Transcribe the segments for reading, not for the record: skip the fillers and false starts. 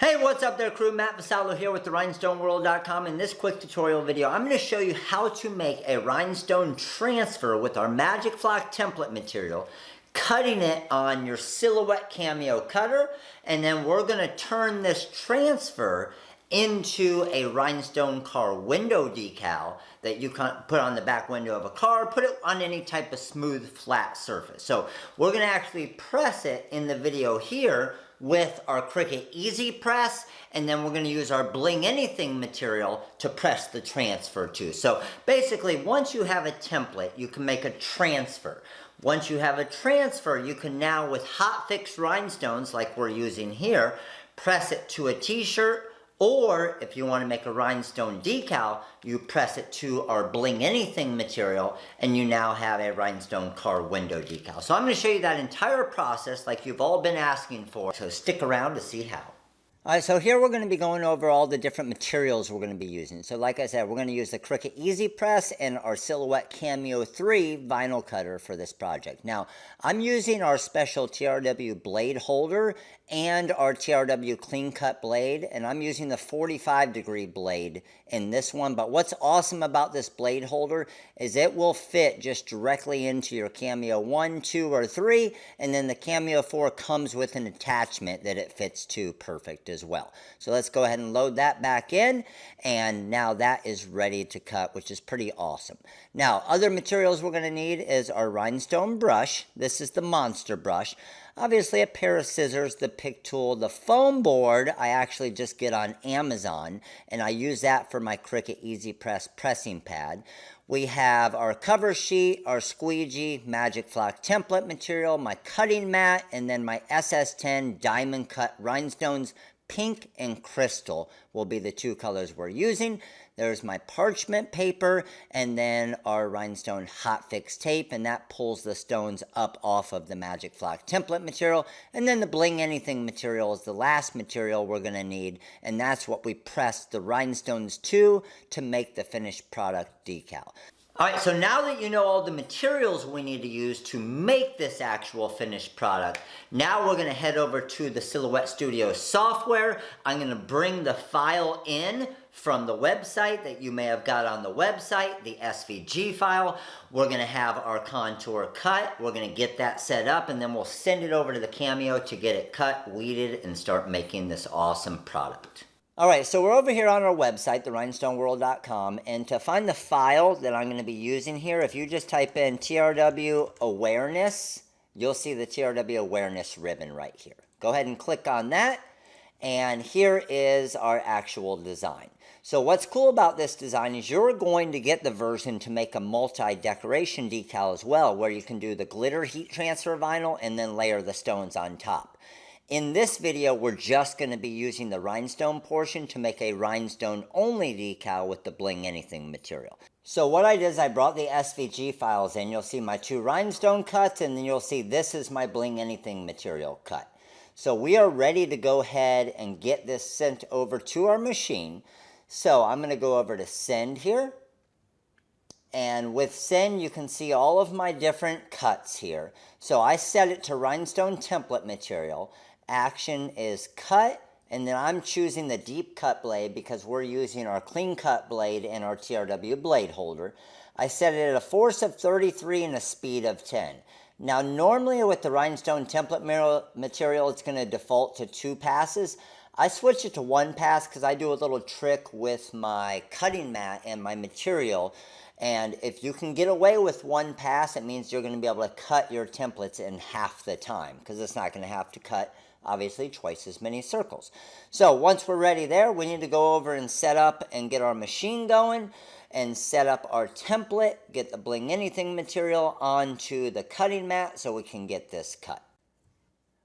Hey, what's up there crew? Matt Vasallo here with the rhinestoneworld.com. In this quick tutorial video, I'm going to show you how to make a rhinestone transfer with our Magic Flock template material, cutting it on your Silhouette Cameo cutter, and then we're going to turn this transfer into a rhinestone car window decal that you can put on the back window of a car, put it on any type of smooth, flat surface. So we're going to actually press it in the video here with our Cricut EasyPress, and then we're going to use our Bling anything material to press the transfer to. So basically, once you have a template, you can make a transfer. Once you have a transfer, you can now, with hot fix rhinestones like we're using here, press it to a t-shirt, or if you want to make a rhinestone decal, you press it to our Bling anything material and you now have a rhinestone car window decal. So I'm going to show you that entire process like you've all been asking for. So stick around to see how. Alright, so here we're going to be going over all the different materials we're going to be using. So like I said, we're going to use the Cricut EasyPress and our Silhouette Cameo 3 vinyl cutter for this project. Now, I'm using our special TRW blade holder and our TRW clean cut blade, and I'm using the 45-degree blade in this one. But what's awesome about this blade holder is it will fit just directly into your Cameo 1, 2, or 3, and then the Cameo 4 comes with an attachment that it fits to perfect as well. So let's go ahead and load that back in, and now that is ready to cut, which is pretty awesome. Now, other materials we're going to need is our rhinestone brush. This is the monster brush. Obviously, a pair of scissors, the pick tool, the foam board I actually just get on Amazon, and I use that for my Cricut EasyPress pressing pad. We have our cover sheet, our squeegee, Magic Flock template material, my cutting mat, and then my SS10 diamond cut rhinestones. Pink and crystal will be the two colors we're using. There's my parchment paper, and then our rhinestone hot fix tape, and that pulls the stones up off of the Magic Flock template material. And then the Bling anything material is the last material we're going to need, and that's what we press the rhinestones to make the finished product decal. Alright, so now that you know all the materials we need to use to make this actual finished product, now we're going to head over to the Silhouette Studio software. I'm going to bring the file in from the website that you may have got on the website, the SVG file. We're going to have our contour cut. We're going to get that set up, and then we'll send it over to the Cameo to get it cut, weeded, and start making this awesome product. Alright, so we're over here on our website, the rhinestoneworld.com, and to find the file that I'm going to be using here, if you just type in TRW Awareness, you'll see the TRW Awareness ribbon right here. Go ahead and click on that, and here is our actual design. So what's cool about this design is you're going to get the version to make a multi-decoration decal as well, where you can do the glitter heat transfer vinyl and then layer the stones on top. In this video, we're just going to be using the rhinestone portion to make a rhinestone-only decal with the Bling anything material. So what I did is I brought the SVG files in. You'll see my two rhinestone cuts, and then you'll see this is my Bling anything material cut. So we are ready to go ahead and get this sent over to our machine. So I'm going to go over to Send here. And with Send, you can see all of my different cuts here. So I set it to rhinestone template material. Action is cut, and then I'm choosing the deep cut blade because we're using our clean cut blade and our TRW blade holder. I set it at a force of 33 and a speed of 10. Now normally with the rhinestone template material, it's going to default to 2 passes. I switch it to 1 pass because I do a little trick with my cutting mat and my material. And if you can get away with 1 pass, it means you're going to be able to cut your templates in half the time because it's not going to have to cut, obviously, twice as many circles. So once we're ready there, we need to go over and set up and get our machine going and set up our template, get the Bling anything material onto the cutting mat so we can get this cut.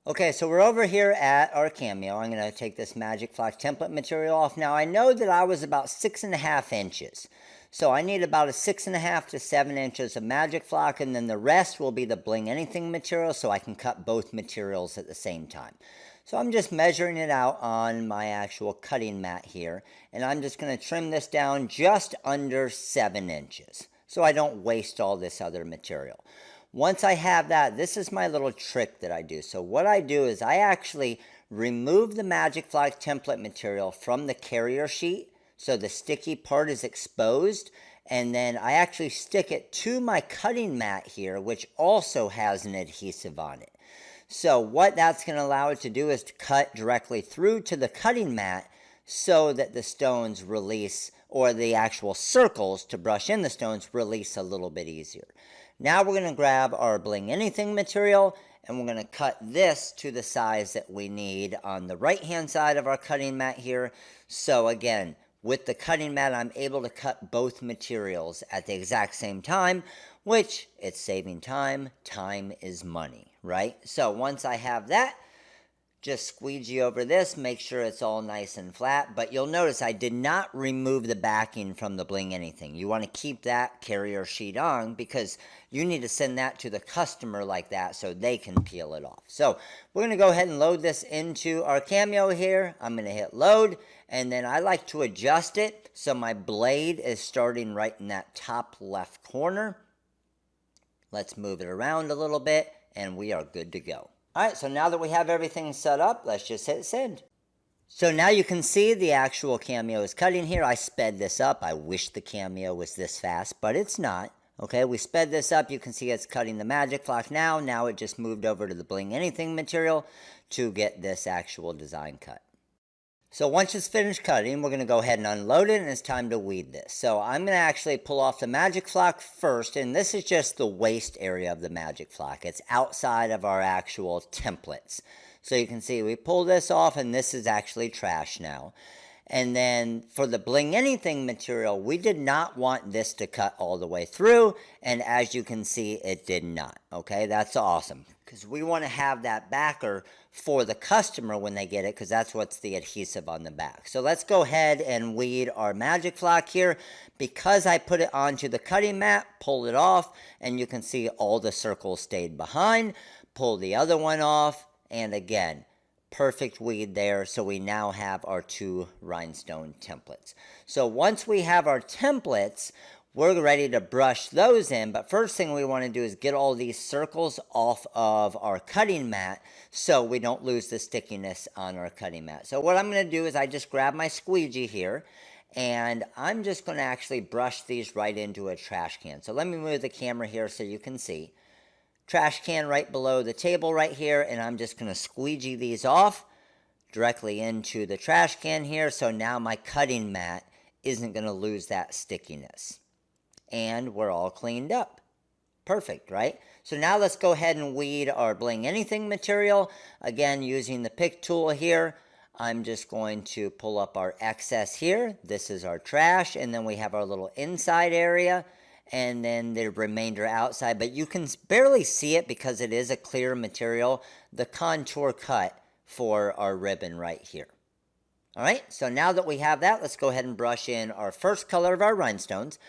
Okay, so we're over here at our Cameo. I'm going to take this Magic Flock template material off. Now, I know that I was about 6.5 inches. So I need about a 6.5 to 7 inches of Magic Flock, and then the rest will be the Bling anything material so I can cut both materials at the same time. So I'm just measuring it out on my actual cutting mat here, and I'm just going to trim this down just under 7 inches so I don't waste all this other material. Once I have that, this is my little trick that I do. So what I do is I actually remove the Magic Flock template material from the carrier sheet so the sticky part is exposed, and then I actually stick it to my cutting mat here, which also has an adhesive on it. So what that's going to allow it to do is to cut directly through to the cutting mat so that the stones release, or the actual circles to brush in the stones release a little bit easier. Now we're going to grab our Bling Anything material, and we're going to cut this to the size that we need on the right hand side of our cutting mat here. So again, with the cutting mat, I'm able to cut both materials at the exact same time, which it's saving time. Time is money, right? So once I have that, just squeegee over this, make sure it's all nice and flat. But you'll notice I did not remove the backing from the Bling Anything. You want to keep that carrier sheet on because you need to send that to the customer like that so they can peel it off. So we're going to go ahead and load this into our Cameo here. I'm going to hit load, and then I like to adjust it so my blade is starting right in that top left corner. Let's move it around a little bit, and we are good to go. Alright, so now that we have everything set up, let's just hit send. So now you can see the actual Cameo is cutting here. I sped this up. I wish the Cameo was this fast, but it's not. Okay, we sped this up. You can see it's cutting the Magic Flock now. Now it just moved over to the Bling Anything material to get this actual design cut. So once it's finished cutting, we're going to go ahead and unload it, and it's time to weed this. So I'm going to actually pull off the Magic Flock first, and this is just the waist area of the Magic Flock. It's outside of our actual templates. So you can see we pull this off, and this is actually trash now. And then for the Bling Anything material, we did not want this to cut all the way through, and as you can see, it did not. Okay, that's awesome, because we want to have that backer for the customer when they get it, because that's what's the adhesive on the back. So let's go ahead and weed our Magic Flock here. Because I put it onto the cutting mat, pull it off, and you can see all the circles stayed behind. Pull the other one off, and again, perfect weed there. So we now have our 2 rhinestone templates. So once we have our templates, we're ready to brush those in, but first thing we want to do is get all these circles off of our cutting mat so we don't lose the stickiness on our cutting mat. So what I'm going to do is I just grab my squeegee here, and I'm just going to actually brush these right into a trash can. So let me move the camera here so you can see. Trash can right below the table right here, and I'm just going to squeegee these off directly into the trash can here, so now my cutting mat isn't going to lose that stickiness. And we're all cleaned up. Perfect, right? So now let's go ahead and weed our Bling Anything material. Again, using the pick tool here, I'm just going to pull up our excess here. This is our trash, and then we have our little inside area, and then the remainder outside. But you can barely see it because it is a clear material, the contour cut for our ribbon right here. All right, so now that we have that, let's go ahead and brush in our first color of our rhinestones.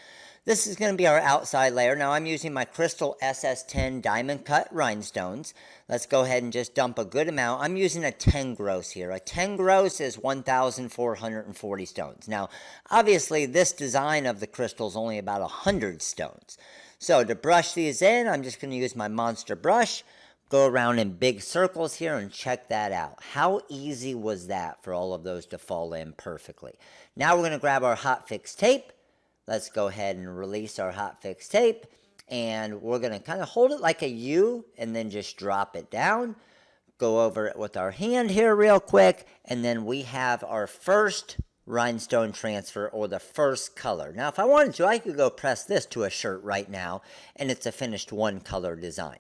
This is going to be our outside layer. Now I'm using my Crystal SS10 Diamond Cut Rhinestones. Let's go ahead and just dump a good amount. I'm using a 10 gross here. A 10 gross is 1,440 stones. Now, obviously, this design of the crystal is only about 100 stones. So to brush these in, I'm just going to use my monster brush, go around in big circles here, and check that out. How easy was that for all of those to fall in perfectly? Now we're going to grab our hot fix tape. Let's go ahead and release our hot fix tape, and we're going to kind of hold it like a U and then just drop it down. Go over it with our hand here real quick, and then we have our first rhinestone transfer, or the first color. Now if I wanted to, I could go press this to a shirt right now, and it's a finished one color design.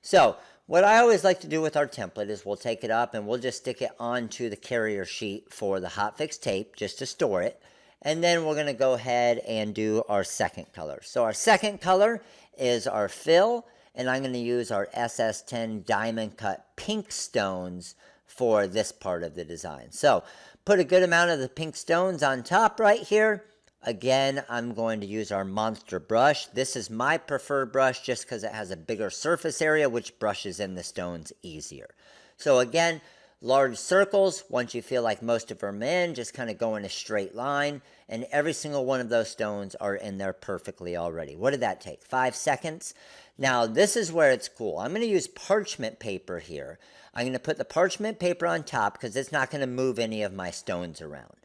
So what I always like to do with our template is we'll take it up and we'll just stick it onto the carrier sheet for the hot fix tape just to store it. And then we're going to go ahead and do our second color. So our second color is our fill, and I'm going to use our SS10 Diamond Cut Pink Stones for this part of the design. So put a good amount of the pink stones on top right here. Again, I'm going to use our monster brush. This is my preferred brush just because it has a bigger surface area, which brushes in the stones easier. So again, large circles. Once you feel like most of them are in, just kind of go in a straight line, and every single one of those stones are in there perfectly already. What did that take? 5 seconds? Now, this is where it's cool. I'm going to use parchment paper here. I'm going to put the parchment paper on top because it's not going to move any of my stones around.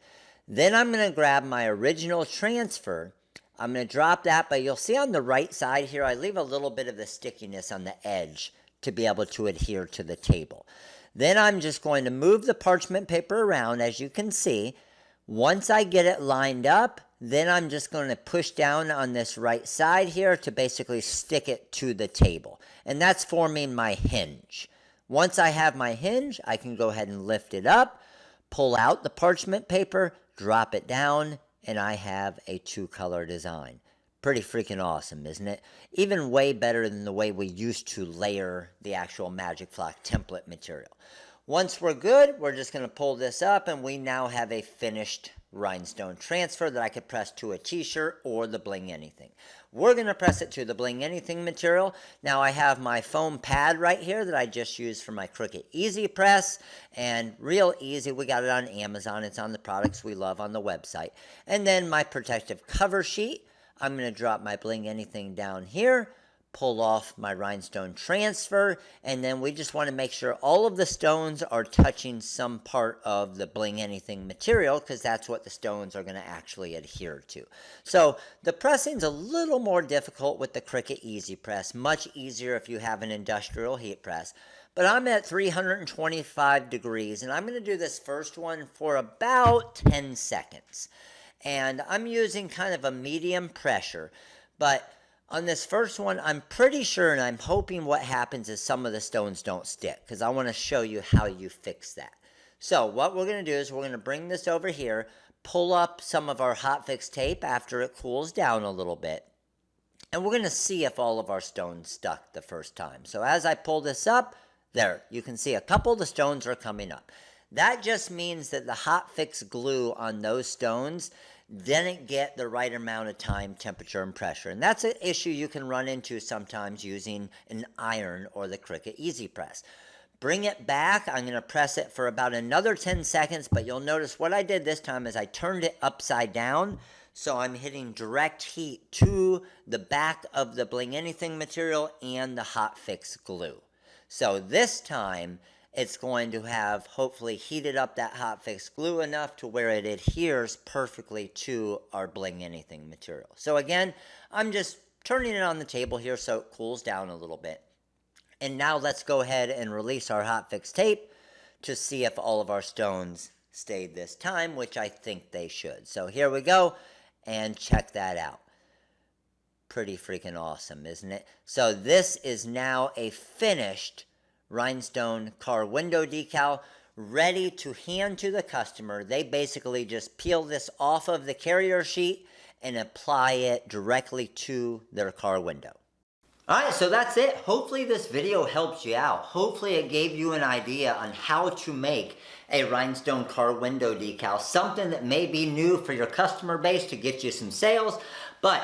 Then I'm going to grab my original transfer. I'm going to drop that, but you'll see on the right side here, I leave a little bit of the stickiness on the edge to be able to adhere to the table. Then I'm just going to move the parchment paper around, as you can see. Once I get it lined up, then I'm just going to push down on this right side here to basically stick it to the table. And that's forming my hinge. Once I have my hinge, I can go ahead and lift it up, pull out the parchment paper, drop it down, and I have a 2-color design. Pretty freaking awesome, isn't it? Even way better than the way we used to layer the actual Magic Flock template material. Once we're good, we're just going to pull this up, and we now have a finished rhinestone transfer that I could press to a t-shirt or the Bling Anything. We're going to press it to the Bling Anything material. Now I have my foam pad right here that I just used for my Cricut EasyPress, and real easy. We got it on Amazon. It's on the products we love on the website. And then my protective cover sheet. I'm going to drop my Bling Anything down here, pull off my rhinestone transfer, and then we just want to make sure all of the stones are touching some part of the Bling Anything material, because that's what the stones are going to actually adhere to. So the pressing's a little more difficult with the Cricut EasyPress, much easier if you have an industrial heat press. But I'm at 325 degrees, and I'm going to do this first one for about 10 seconds. And I'm using kind of a medium pressure, but on this first one, I'm pretty sure, and I'm hoping what happens is some of the stones don't stick, because I want to show you how you fix that. So what we're going to do is we're going to bring this over here, pull up some of our hot fix tape after it cools down a little bit, and we're going to see if all of our stones stuck the first time. So as I pull this up, there, you can see a couple of the stones are coming up. That just means that the hot fix glue on those stones didn't get the right amount of time, temperature, and pressure. And that's an issue you can run into sometimes using an iron or the Cricut EasyPress. Bring it back. I'm going to press it for about another 10 seconds, but you'll notice what I did this time is I turned it upside down, so I'm hitting direct heat to the back of the Bling Anything material and the hot fix glue. So this time, it's going to have hopefully heated up that hot fix glue enough to where it adheres perfectly to our Bling Anything material. So again, I'm just turning it on the table here so it cools down a little bit. And now let's go ahead and release our hot fix tape to see if all of our stones stayed this time, which I think they should. So here we go, and check that out. Pretty freaking awesome, isn't it? So this is now a finished rhinestone car window decal, ready to hand to the customer. They basically just peel this off of the carrier sheet and apply it directly to their car window. Alright, so that's it. Hopefully this video helped you out. Hopefully it gave you an idea on how to make a rhinestone car window decal, something that may be new for your customer base to get you some sales. But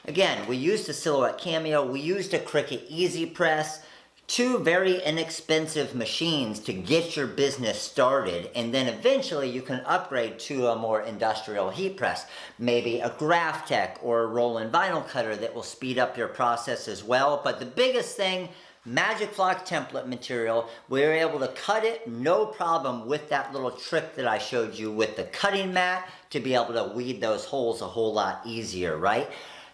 again, we used a Silhouette Cameo, we used a Cricut EasyPress, two very inexpensive machines to get your business started, and then eventually you can upgrade to a more industrial heat press, maybe a Graphtec or a roll-in vinyl cutter that will speed up your process as well. But the biggest thing, Magic Flock template material, we were able to cut it no problem with that little trick that I showed you with the cutting mat to be able to weed those holes a whole lot easier, right?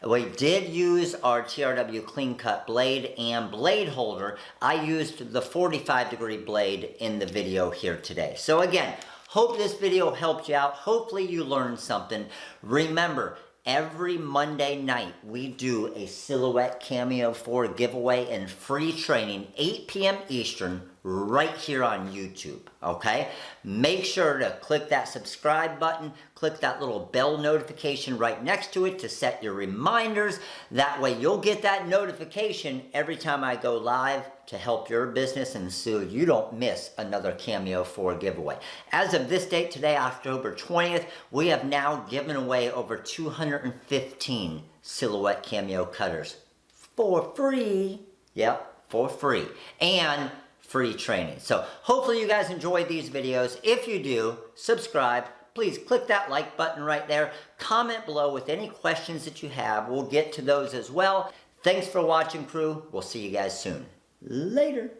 We did use our TRW Clean Cut blade and blade holder. I used the 45-degree blade in the video here today. So again, hope this video helped you out. Hopefully you learned something. Remember, every Monday night we do a Silhouette Cameo 4 giveaway and free training, 8 p.m. Eastern, right here on YouTube, okay? Make sure to click that subscribe button, click that little bell notification right next to it to set your reminders. That way you'll get that notification every time I go live to help your business, and so you don't miss another Cameo 4 giveaway. As of this date today, October 20th, we have now given away over 215 Silhouette Cameo cutters for free. Yep, for free. And free training. So hopefully you guys enjoyed these videos. If you do, subscribe. Please click that like button right there. Comment below with any questions that you have. We'll get to those as well. Thanks for watching, crew. We'll see you guys soon. Later.